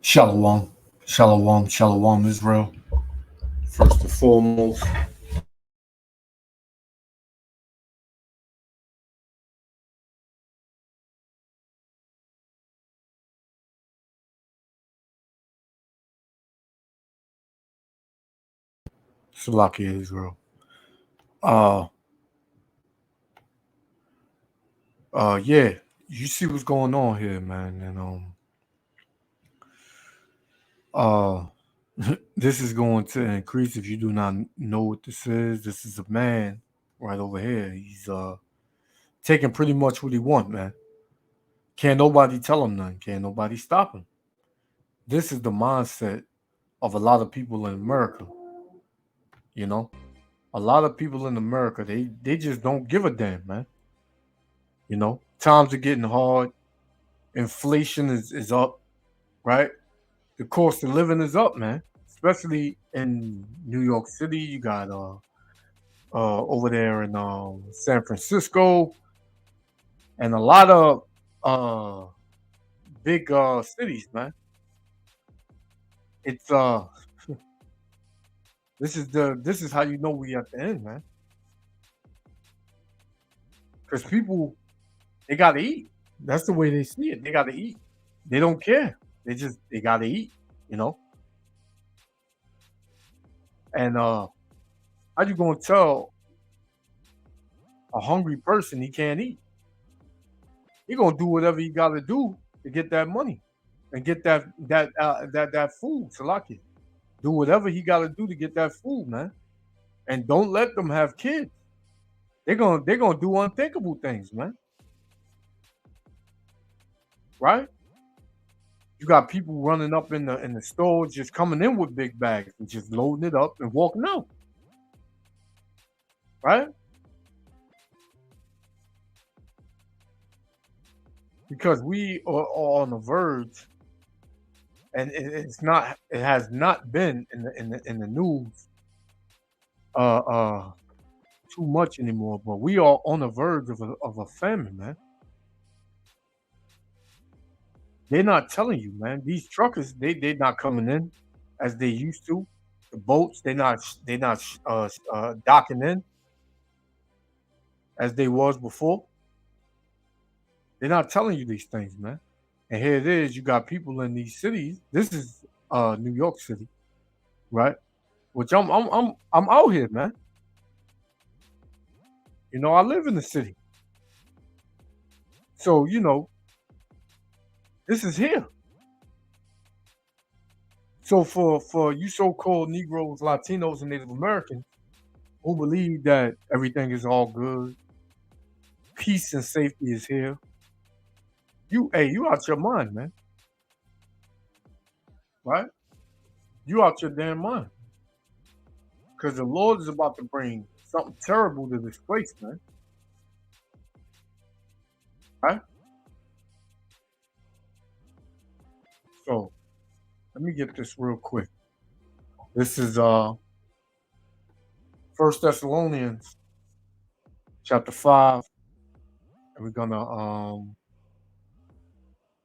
Shalom, shalom, shalom, Israel. First and foremost, Salakia Israel. Uh, yeah, you see what's going on here, man, and uh, this is going to increase if you do not know what this is. This is a man right over here. He's taking pretty much what he want, man. Can't nobody tell him nothing. Can't nobody stop him. This is the mindset of a lot of people in America. You know, a lot of people in America, they just don't give a damn, man. Times are getting hard. Inflation is up, right? The cost of living is up, man. Especially in New York City, you got over there in San Francisco, and a lot of uh big cities, man. It's this is how you know we at the end, man. Because people, they gotta eat. That's the way they see it. They gotta eat. They don't care. They gotta eat, you know. And how you gonna tell a hungry person he can't eat? He gonna do whatever he gotta do to get that money and get that food, Salaki. Do whatever he gotta do to get that food, man. And don't let them have kids. They're gonna do unthinkable things, man. Right? You got people running up in the store, just coming in with big bags and just loading it up and walking out. Right? Because we are on the verge, and it has not been in the news uh uh too much anymore, but we are on the verge of a famine, man. They're not telling you, man. These truckers, they're not coming in as they used to. The boats, they're not docking in as they was before. They're not telling you these things, man. And here it is, you got people in these cities. This is New York City, right? Which I'm out here, man. I live in the city. So, this is here. So for you so-called Negroes, Latinos, and Native Americans who believe that everything is all good, peace and safety is here, you out your mind, man. Right? You out your damn mind. Because the Lord is about to bring something terrible to this place, man. Right? So let me get this real quick. This is First Thessalonians chapter 5, and we're gonna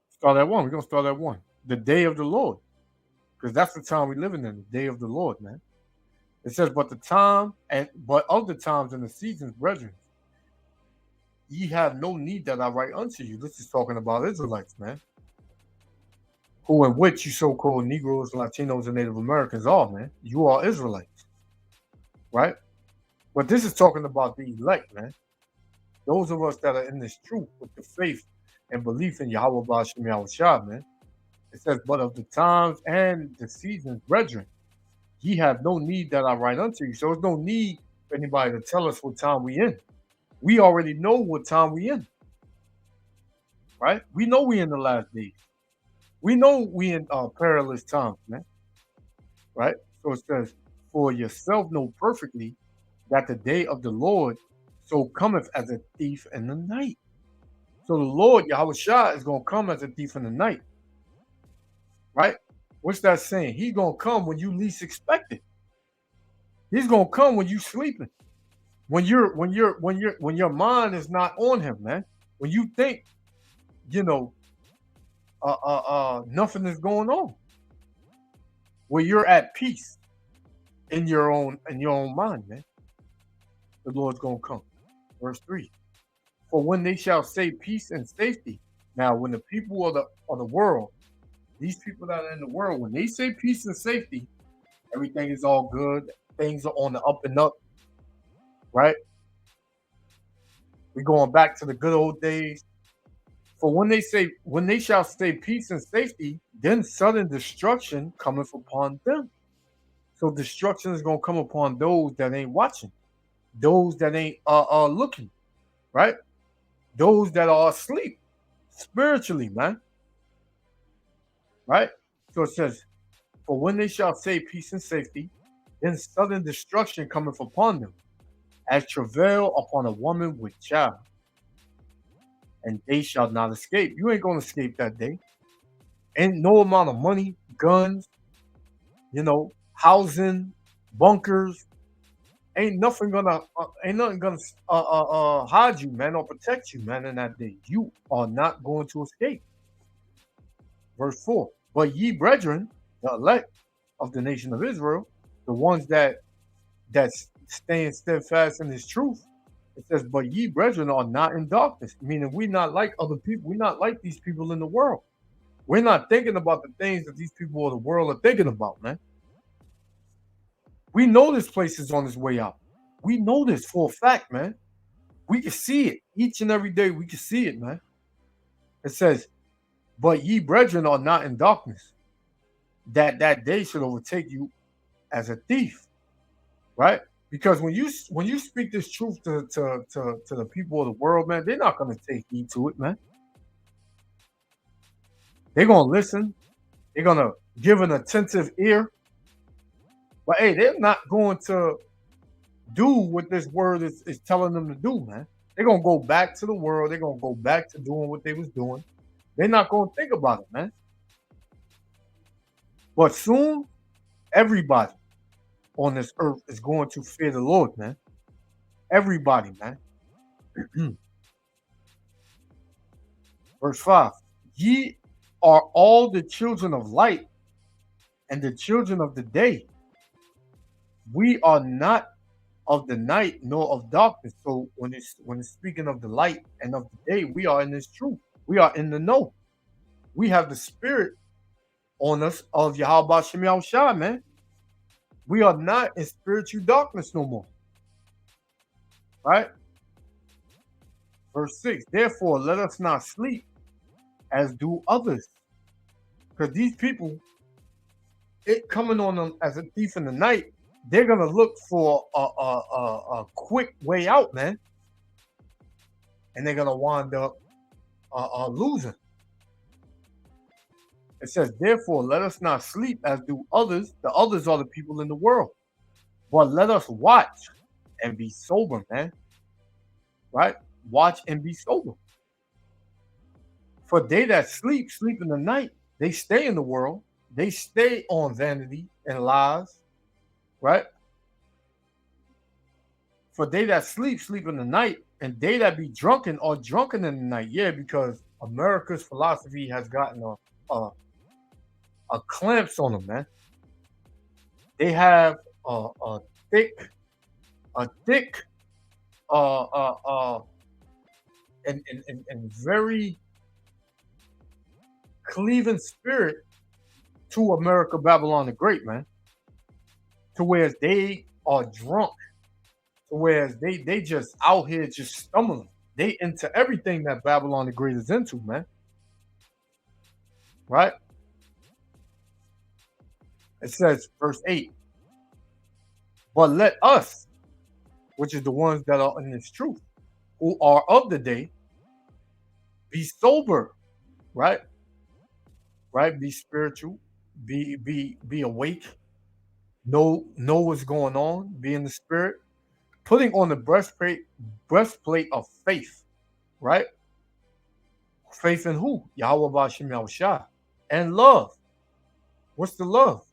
start at 1. We're gonna start at 1. The day of the Lord. Because that's the time we're living in, the day of the Lord, man. It says, but of the times and the seasons, brethren, ye have no need that I write unto you. This is talking about Israelites, man. Who and which you so-called Negroes, Latinos, and Native Americans are, man. You are Israelites, right? But this is talking about the elect, man. Those of us that are in this truth with the faith and belief in Yahweh Ba'ashem Yahushua, man. It says, but of the times and the seasons, brethren, ye have no need that I write unto you. So there's no need for anybody to tell us what time we in. We already know what time we in, right? We know we in the last days. We know we in perilous times, man, right? So it says, for yourself know perfectly that the day of the Lord so cometh as a thief in the night. So the Lord, Yahweh Shah, is going to come as a thief in the night, right? What's that saying? He's going to come when you least expect it. He's going to come when you sleeping. When your mind is not on him, man. When you think, nothing is going on. where you're at peace in your own mind, man. The Lord's gonna come. Verse 3. For when they shall say peace and safety. Now, when the people of the world, these people that are in the world, when they say peace and safety, everything is all good. Things are on the up and up, right? We're going back to the good old days. For when they shall say peace and safety, then sudden destruction cometh upon them. So destruction is gonna come upon those that ain't watching, those that ain't looking, right? Those that are asleep spiritually, man. Right? So it says, for when they shall say peace and safety, then sudden destruction cometh upon them, as travail upon a woman with child, and they shall not escape. You ain't gonna escape that day. Ain't no amount of money, guns, housing, bunkers, ain't nothing gonna hide you, man, or protect you, man, in that day. You are not going to escape. Verse 4. But ye brethren, the elect of the nation of Israel, the ones that's staying steadfast in his truth, it says, but ye brethren are not in darkness, meaning we're not like other people. We're not like these people in the world. We're not thinking about the things that these people of the world are thinking about, man. We know this place is on its way out. We know this for a fact, man. We can see it each and every day. We can see it, man. It says, but ye brethren are not in darkness, that day should overtake you as a thief, right? Because when you speak this truth to the people of the world, man, they're not gonna take heed to it, man. They're gonna listen. They're gonna give an attentive ear, but hey, they're not going to do what this word is telling them to do, man. They're gonna go back to the world. They're gonna go back to doing what they was doing. They're not gonna think about it, man. But soon, everybody on this earth is going to fear the Lord, man. Everybody, man. Verse 5. Ye are all the children of light and the children of the day. We are not of the night nor of darkness. So when it's speaking of the light and of the day, we are in this truth. We are in the know. We have the spirit on us of Yahweh Shem Yahushua, man. We are not in spiritual darkness no more. Right? Verse 6. Therefore, let us not sleep as do others. Because these people, it coming on them as a thief in the night, they're gonna look for a quick way out, man, and they're gonna wind up losing. It says, therefore, let us not sleep as do others. The others are the people in the world, but let us watch and be sober, man. Right? Watch and be sober. For they that sleep in the night. They stay in the world. They stay on vanity and lies. Right? For they that sleep in the night, and they that be drunken are drunken in the night. Yeah, because America's philosophy has gotten a clamps on them, man. They have a thick, and very cleaving spirit to America, Babylon the Great, man. To whereas they are drunk, to whereas they just out here just stumbling. They into everything that Babylon the Great is into, man. Right? It says, verse 8, but let us, which is the ones that are in this truth, who are of the day, be sober, right? Right? Be spiritual, be awake, know what's going on, be in the spirit, putting on the breastplate of faith, right? Faith in who? Yahweh Bashem Yahushua. And love. What's the love?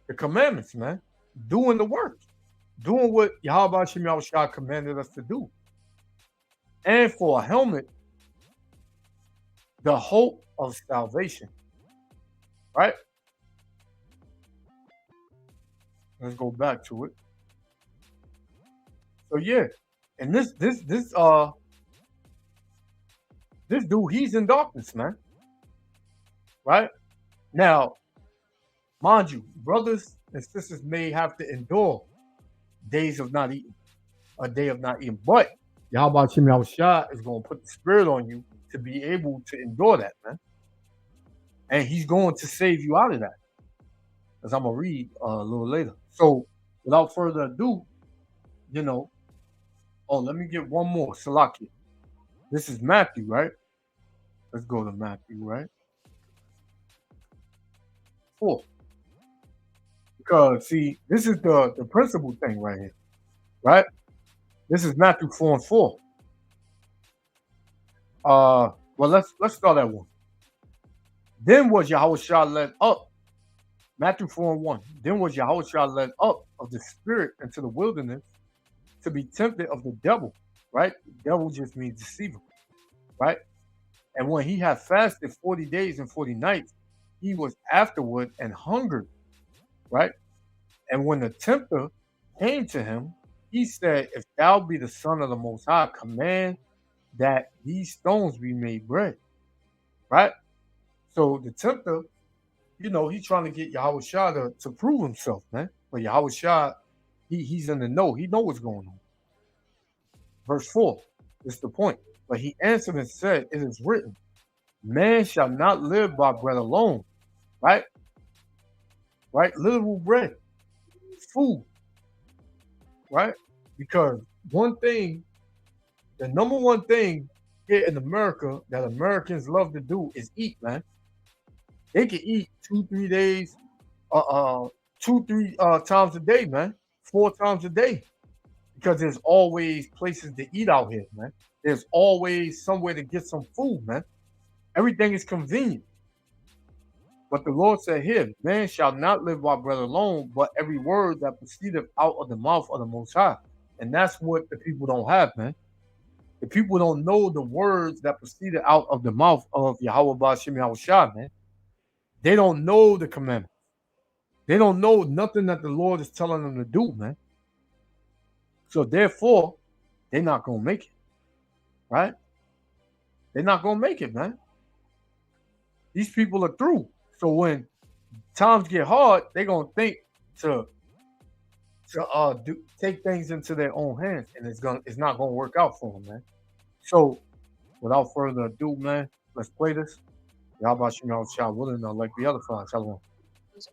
The commandments, man. Doing the work. Doing what Yahweh Bashem Yahushua commanded us to do. And for a helmet, the hope of salvation. Right? Let's go back to it. So yeah, and this dude, he's in darkness, man. Right now, mind you, brothers and sisters may have to endure days of not eating, a day of not eating, but Yahweh Shem Yahushua is going to put the spirit on you to be able to endure that, man. And he's going to save you out of that, as I'm gonna read a little later. So, without further ado, you know, oh, let me get one more. Salaki. This is Matthew, right? Let's go to Matthew, right? 4. Because see, this is the principal thing right here, right? This is Matthew 4 and 4. Well, let's start at 1. Then was Yahushua led up. Matthew 4 and 1. Then was Yahushua led up of the spirit into the wilderness to be tempted of the devil, right? The devil just means deceiver, right? And when he had fasted 40 days and 40 nights, he was afterward and hungered, right? And when the tempter came to him, he said, if thou be the Son of the Most High, command that these stones be made bread, right? So the tempter, he's trying to get Yahushua to prove himself, man. But Yahushua, he's in the know. He know what's going on. Verse 4 is the point. But he answered and said, it is written, man shall not live by bread alone, right? Right? Literal bread, food, right? Because the number one thing here in America that Americans love to do is eat, man. They can eat 2-3 days, 2-3 times a day, man. 4 times a day. Because there's always places to eat out here, man. There's always somewhere to get some food, man. Everything is convenient. But the Lord said here, man shall not live by bread alone, but every word that proceedeth out of the mouth of the Most High. And that's what the people don't have, man. The people don't know the words that proceeded out of the mouth of Yahweh Ba'ashem Yahushua, man. They don't know the commandments. They don't know nothing that the Lord is telling them to do, man. So therefore, they're not going to make it, right? They're not going to make it, man. These people are through. So when times get hard, they're going to think to take things into their own hands, and it's not going to work out for them, man. So without further ado, man, let's play this. Yahweh Shem Yahushua willing, like the other five. Shalom.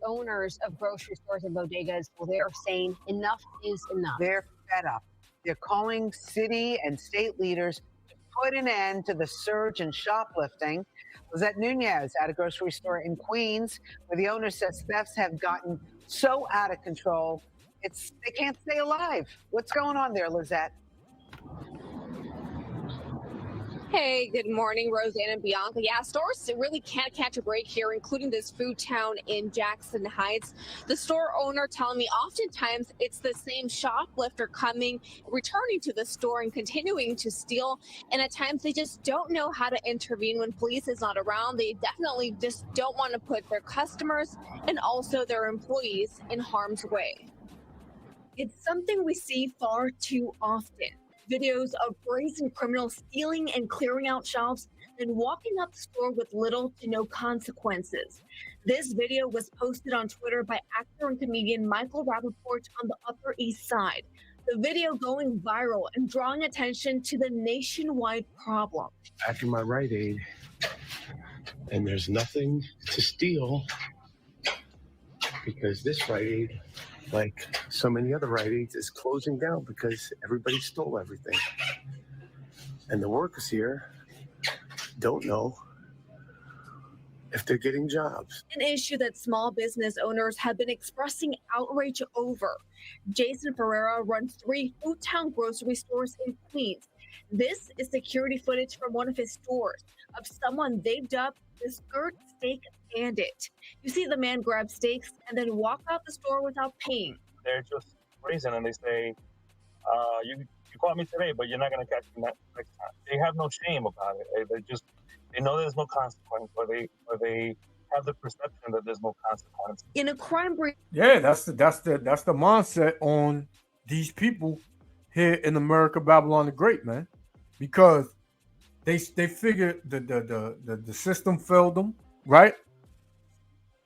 Owners of grocery stores and bodegas, well, they are saying enough is enough. They're fed up. They're calling city and state leaders to put an end to the surge in shoplifting. Lizette Nunez at a grocery store in Queens, where the owner says thefts have gotten so out of control, they can't stay alive. What's going on there, Lizette? Hey, good morning, Roseanne and Bianca. Yeah, stores really can't catch a break here, including this food town in Jackson Heights. The store owner telling me oftentimes it's the same shoplifter returning to the store and continuing to steal. And at times they just don't know how to intervene when police is not around. They definitely just don't want to put their customers and also their employees in harm's way. It's something we see far too often. Videos of brazen criminals stealing and clearing out shelves, then walking up the store with little to no consequences. This video was posted on Twitter by actor and comedian Michael Rappaport on the Upper East Side. The video going viral and drawing attention to the nationwide problem. After my Rite Aid, and there's nothing to steal because this Rite Aid, like so many other Rite Aids, is closing down because everybody stole everything. And the workers here don't know if they're getting jobs. An issue that small business owners have been expressing outrage over. Jason Ferreira runs 3 Food Town grocery stores in Queens. This is security footage from one of his stores of someone they've dubbed the Skirt Steak Bandit. You see the man grab steaks and then walk out the store without paying. They're just brazen and they say, you caught me today, but you're not going to catch me next time. They have no shame about it. They know there's no consequence, or they have the perception that there's no consequence. In a crime break. Yeah, that's the mindset on these people here in America, Babylon the Great, man, because they figure the system failed them, right?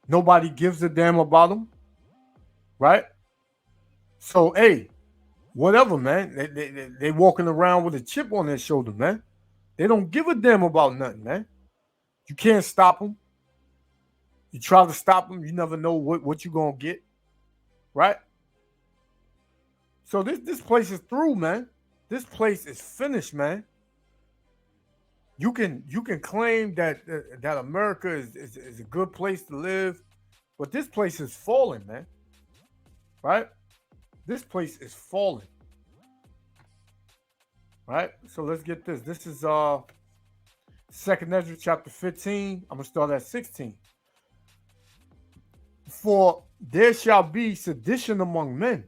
Nobody gives a damn about them, right? So hey, whatever, man. They walking around with a chip on their shoulder, man. They don't give a damn about nothing, man. You can't stop them. You try to stop them, you never know what you're gonna get, right? So this place is through, man. This place is finished, man. You can claim that that America is a good place to live, but this place is falling, man. Right? This place is falling. Right? So let's get this. This is 2nd Ezra chapter 15. I'm gonna start at 16. For there shall be sedition among men,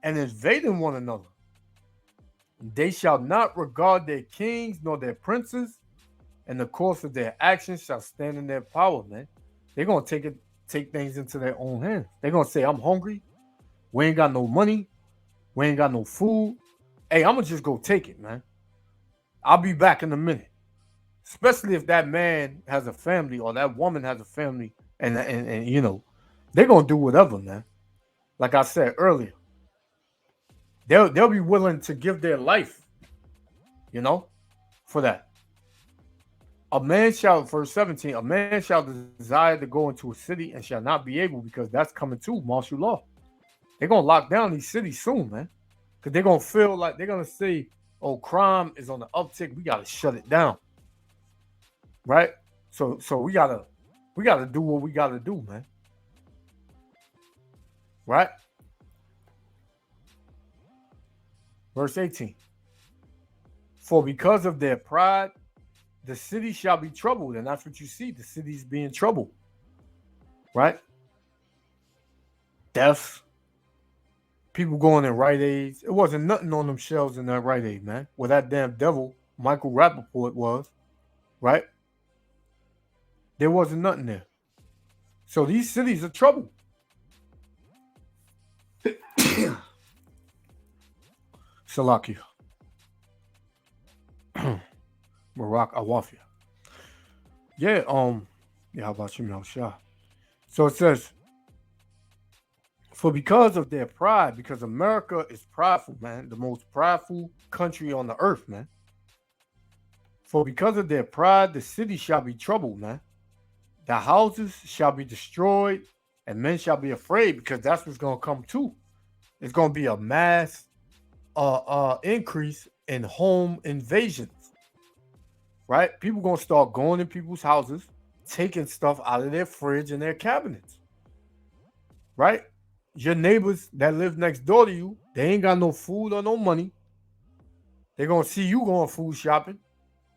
and invading one another. They shall not regard their kings nor their princes, and the course of their actions shall stand in their power, man. They're gonna take things into their own hands. They're gonna say, I'm hungry, we ain't got no money, we ain't got no food. Hey, I'm gonna just go take it, man. I'll be back in a minute. Especially if that man has a family or that woman has a family, and you know, they're gonna do whatever, man. Like I said earlier, they'll be willing to give their life, you know, for that. A man shall, verse 17, a man shall desire to go into a city and shall not be able, because that's coming to martial law. They're gonna lock down these cities soon, man, because they're gonna feel like they're gonna say, "Oh, crime is on the uptick. We gotta shut it down." Right? So we gotta do what we gotta do, man. Right? Verse 18. For because of their pride, the city shall be troubled. And that's what you see. The city's being troubled. Right? Deaths. People going in Rite Aids. It wasn't nothing on them shelves in that Rite Aid, man. Where that damn devil, Michael Rappaport, was. Right? There wasn't nothing there. So these cities are troubled. Salakia. Barack Awafia. Yeah, how about you, Melshah? So it says, for because of their pride, because America is prideful, man, the most prideful country on the earth, man. For because of their pride, the city shall be troubled, man. The houses shall be destroyed, and men shall be afraid, because that's what's going to come too. It's going to be a mass increase in home invasions. Right? People going to start going in people's houses, taking stuff out of their fridge and their cabinets. Right? Your neighbors that live next door to you, they ain't got no food or no money. They're going to see you going food shopping,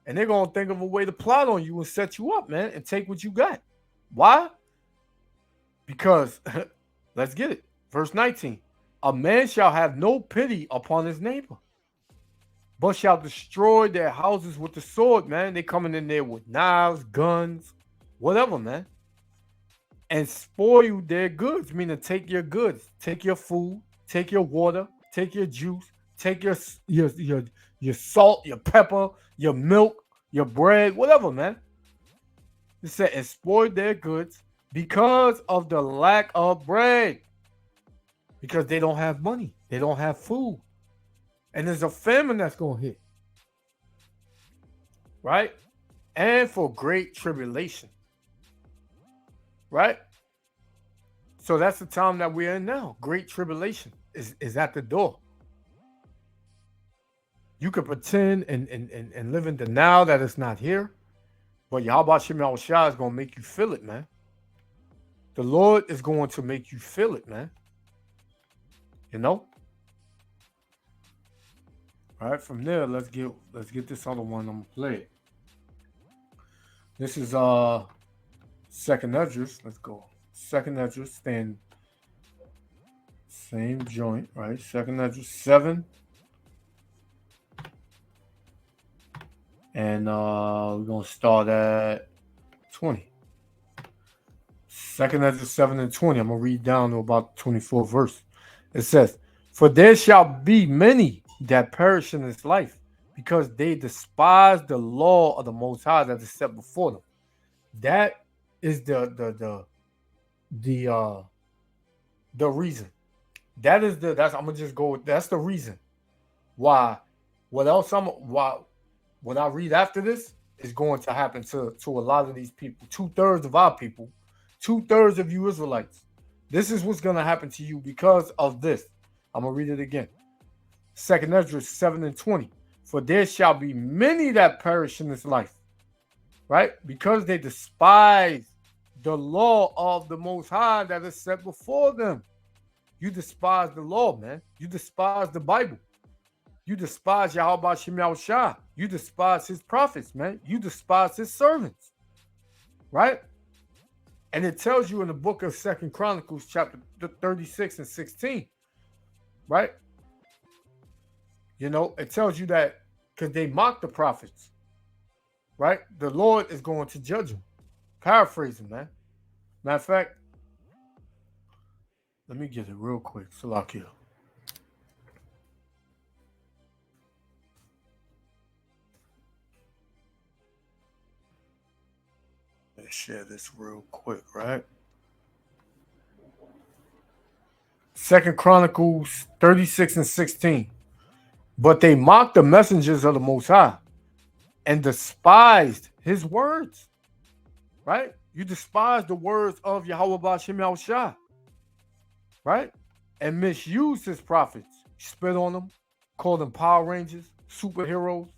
and they're going to think of a way to plot on you and set you up, man, and take what you got. Why? Because, let's get it. Verse 19. A man shall have no pity upon his neighbor, but shall destroy their houses with the sword, man. They coming in there with knives, guns, whatever, man. And spoil their goods, meaning take your goods, take your food, take your water, take your juice, take your salt, your pepper, your milk, your bread, whatever, man. It said, and spoil their goods because of the lack of bread. Because they don't have money. They don't have food. And there's a famine that's going to hit. Right? And for great tribulation. Right? So that's the time that we're in now. Great tribulation is at the door. You can pretend and live in denial that it's not here. But Yahweh Shem Shah is going to make you feel it, man. The Lord is going to make you feel it, man. You know? All right, from there, let's get this other one. I'm gonna play it. This is 2nd Ezra. Let's go. 2nd Ezra, stand same joint, right? 2nd Ezra 7. And we're gonna start at 20. 2nd Ezra 7:20. I'm going to read down to about the 24th verse. It says, "For there shall be many that perish in this life, because they despise the law of the Most High that is set before them." That is the reason. That's I'm gonna just go with that's the reason why what I read after this is going to happen to a lot of these people. 2/3 of our people, 2/3 of you Israelites. This is what's gonna happen to you because of this. I'm gonna read it again. 2nd Ezra 7:20. "For there shall be many that perish in this life," right? "Because they despise the law of the Most High that is set before them." You despise the law, man. You despise the Bible. You despise Yahweh Shem Yahushua. You despise his prophets, man. You despise his servants, right? And it tells you in the book of 2nd Chronicles, chapter 36 and 16, right? You know, it tells you that because they mock the prophets, right? The Lord is going to judge them. Paraphrasing, man. Matter of fact, let me get it real quick. Salakia. Let's share this real quick, right? 2nd Chronicles 36 and 16. "But they mocked the messengers of the Most High and despised his words." Right? You despise the words of Yahweh B'Shem Yahushua. Right? "And misused his prophets." You spit on them, called them Power Rangers, superheroes.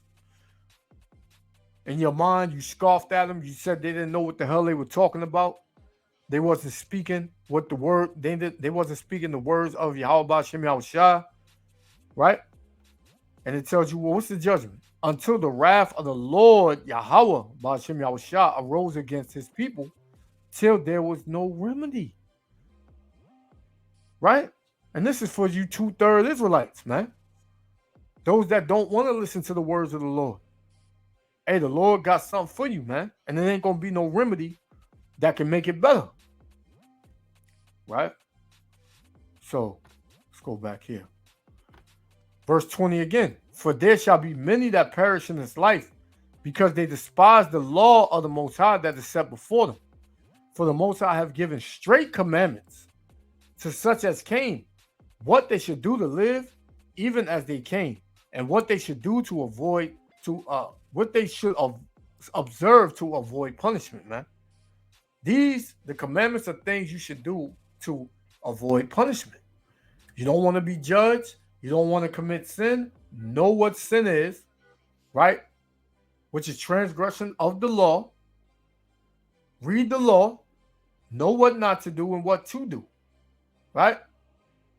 In your mind, you scoffed at them. You said they didn't know what the hell they were talking about. They wasn't speaking what the word, they wasn't speaking the words of Yahweh B'Shem Yahushua. Right? And it tells you, well, what's the judgment? "Until the wrath of the Lord Yahweh B'Shem Yahushua arose against his people, till there was no remedy." Right? And this is for you 2/3 Israelites, man. Those that don't want to listen to the words of the Lord. Hey, the Lord got something for you, man. And there ain't going to be no remedy that can make it better. Right? So, let's go back here. Verse 20 again. "For there shall be many that perish in this life, because they despise the law of the Most High that is set before them. For the Most High have given straight commandments to such as came, what they should do to live, even as they came, and what they should do to avoid what they should observe to avoid punishment." Man, the commandments are things you should do to avoid punishment. You don't want to be judged. You don't want to commit sin. Know what sin is, right? Which is transgression of the law. Read the law. Know what not to do and what to do, right?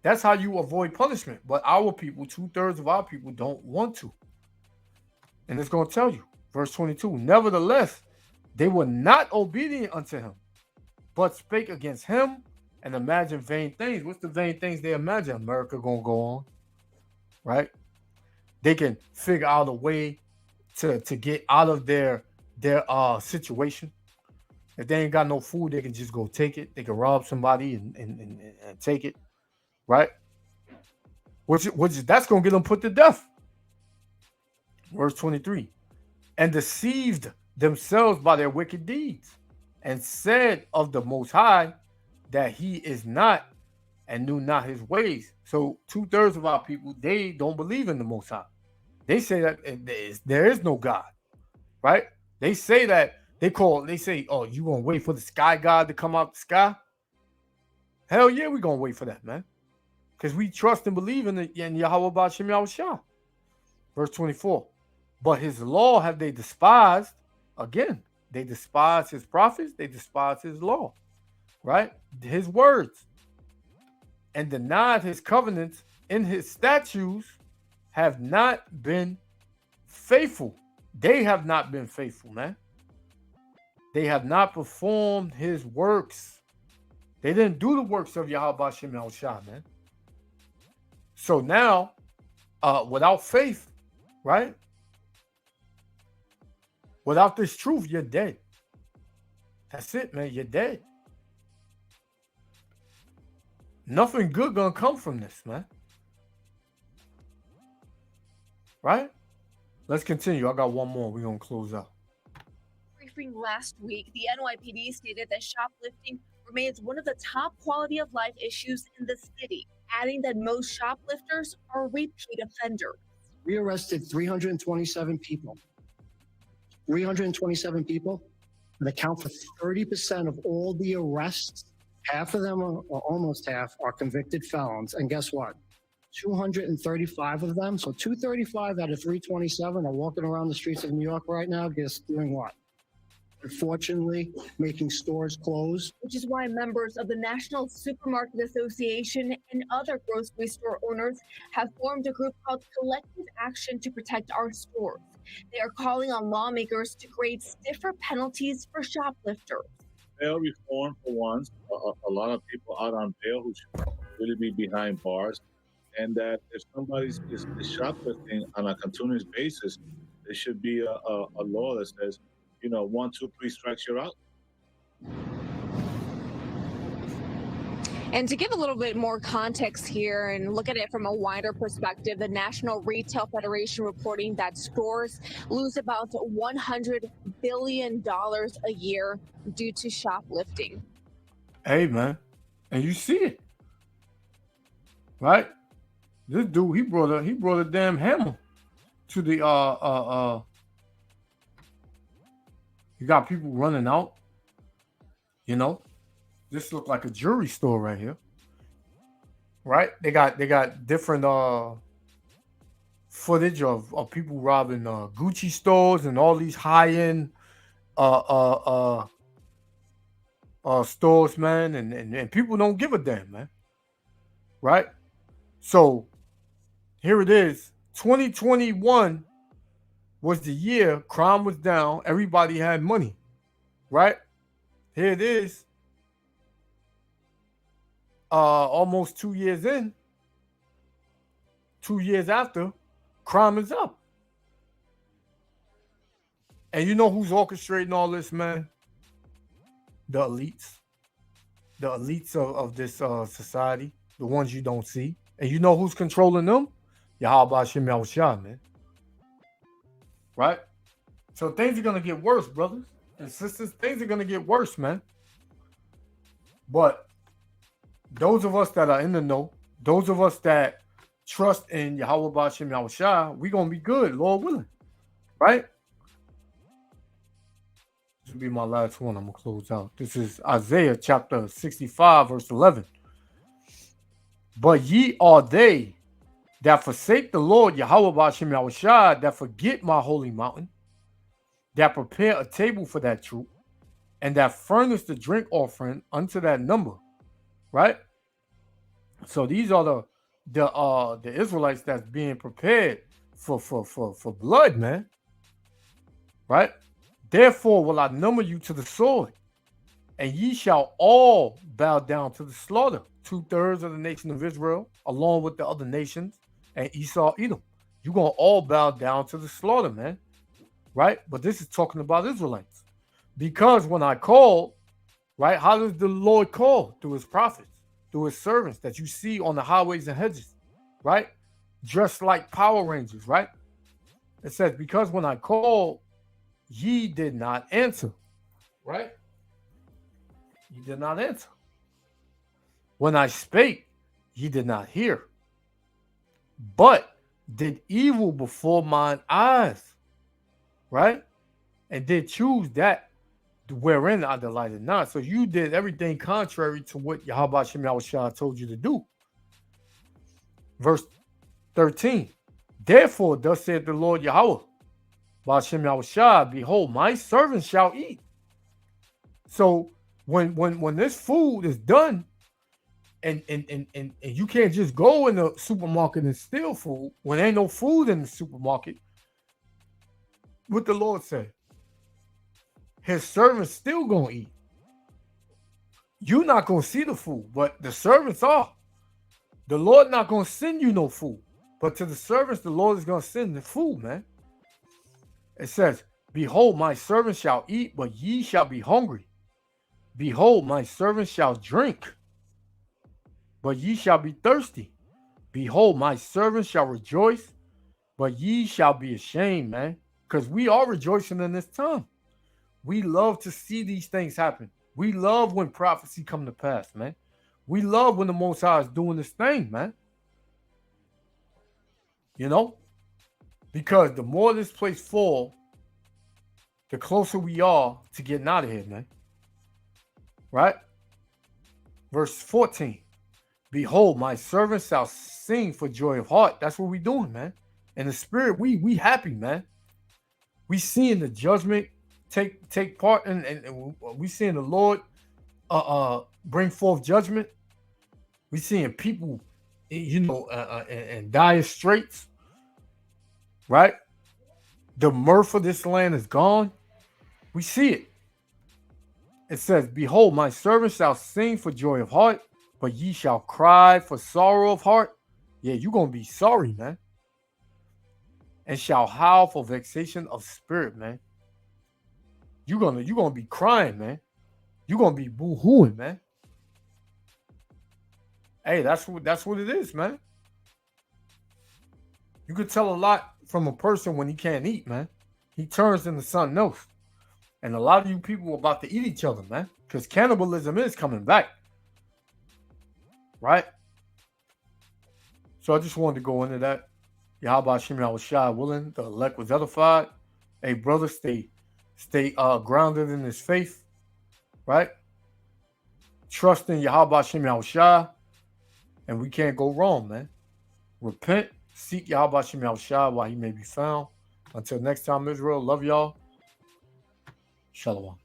That's how you avoid punishment. But our people, 2/3 of our people, don't want to. And it's going to tell you, verse 22, "Nevertheless, they were not obedient unto him, but spake against him and imagined vain things." What's the vain things they imagine? America going to go on, right? They can figure out a way to get out of their situation. If they ain't got no food, they can just go take it. They can rob somebody and take it, right? Which that's going to get them put to death. Verse 23, "And deceived themselves by their wicked deeds, and said of the Most High that he is not, and knew not his ways." So 2/3 of our people, they don't believe in the Most High. They say that there is no God, right? They say that they say, "Oh, you gonna wait for the sky God to come out the sky?" Hell yeah, we gonna wait for that, man, because we trust and believe in Yahweh B'Shem Yahushua. Verse 24, "But his law have they despised." Again, they despise his prophets. They despise his law, right? His words, "and denied his covenants, in his statutes have not been faithful." They have not been faithful, man. They have not performed his works. They didn't do the works of Yahweh B'Shem Yahushua, man. So now, without faith, right? Without this truth, you're dead. That's it, man. You're dead. Nothing good gonna come from this, man. Right? Let's continue. I got one more. We're gonna close out. Briefing last week, the NYPD stated that shoplifting remains one of the top quality of life issues in the city, adding that most shoplifters are repeat offenders. We arrested 327 people. 327 people that account for 30% of all the arrests. Half of them, or almost half, are convicted felons. And guess what? 235 of them, so 235 out of 327 are walking around the streets of New York right now, just doing what? Unfortunately, making stores close. Which is why members of the National Supermarket Association and other grocery store owners have formed a group called Collective Action to Protect Our Stores. They are calling on lawmakers to create stiffer penalties for shoplifters. Bail reform for once. A lot of people out on bail who should really be behind bars. And that if somebody's is shoplifting on a continuous basis, there should be a law that says, 1, 2, 3 strikes, you're out. And to give a little bit more context here and look at it from a wider perspective, the National Retail Federation reporting that stores lose about $100 billion a year due to shoplifting. Hey, man. And you see it. Right? This dude, he brought a damn hammer to the you got people running out. This look like a jewelry store right here. Right? They got different footage of people robbing Gucci stores and all these high-end stores, man, and people don't give a damn, man. Right? So here it is. 2021 was the year crime was down. Everybody had money. Right? Here it is. Almost 2 years in. 2 years after, crime is up. And you know who's orchestrating all this, man? The elites. The elites of this society. The ones you don't see. And you know who's controlling them? Yahweh Shem Yahushua, man. Right? So things are going to get worse, brothers and sisters. Things are going to get worse, man. But those of us that are in the know, those of us that trust in Yahweh Shem Yahushua, we're going to be good, Lord willing. Right? This will be my last one. I'm going to close out. This is Isaiah chapter 65, verse 11. But ye are they that forsake the Lord Yahweh Shem Yahushua, that forget my holy mountain, that prepare a table for that troop, and that furnish the drink offering unto that number. Right? So these are the Israelites that's being prepared for blood, man. Right? Therefore will I number you to the sword, and ye shall all bow down to the slaughter. 2/3 of the nation of Israel, along with the other nations, and Esau, Edom. You're going to all bow down to the slaughter, man. Right? But this is talking about Israelites. Because when I called, right, how does the Lord call? Through his prophets, through his servants that you see on the highways and hedges, right? Dressed like Power Rangers, right? It says, because when I called, ye did not answer, right? Ye did not answer. When I spake, ye did not hear, but did evil before mine eyes, right? And did choose that wherein I delighted not. So you did everything contrary to what Yahweh Shem Yahushua told you to do. Verse 13. Therefore, thus saith the Lord Yahweh, Bashem Yahushua, behold, my servants shall eat. So when this food is done, and you can't just go in the supermarket and steal food when there ain't no food in the supermarket, what the Lord said, his servants still gonna eat. You're not gonna see the food, but the servants are. The Lord not gonna send you no food, but to the servants, the Lord is gonna send the food, man. It says, behold, my servants shall eat, but ye shall be hungry. Behold, my servants shall drink, but ye shall be thirsty. Behold, my servants shall rejoice, but ye shall be ashamed, man. Because we are rejoicing in this time. We love to see these things happen. We love when prophecy come to pass, man. We love when the Most High is doing this thing, man. You know? Because the more this place fall, the closer we are to getting out of here, man. Right? Verse 14. Behold, my servants shall sing for joy of heart. That's what we doing, man. In the spirit, we happy, man. We seeing the judgment take part, and we seeing the Lord bring forth judgment. We seeing people, in dire straits, right? The mirth of this land is gone. We see it. It says, behold, my servants shall sing for joy of heart, but ye shall cry for sorrow of heart. Yeah, you're going to be sorry, man. And shall howl for vexation of spirit, man. You're gonna be crying, man. You're gonna be boo-hooing, man. Hey, that's what it is, man. You could tell a lot from a person when he can't eat, man. He turns into something else. And a lot of you people are about to eat each other, man. Because cannibalism is coming back. Right? So I just wanted to go into that. Yahweh Shem Yahushua willing, the elect was edified. Hey, brother, stay grounded in his faith. Right? Trust in Yahweh Shem Yahushua. And we can't go wrong, man. Repent, seek Yahweh Shem Yahushua while he may be found. Until next time, Israel, love y'all. Shalom.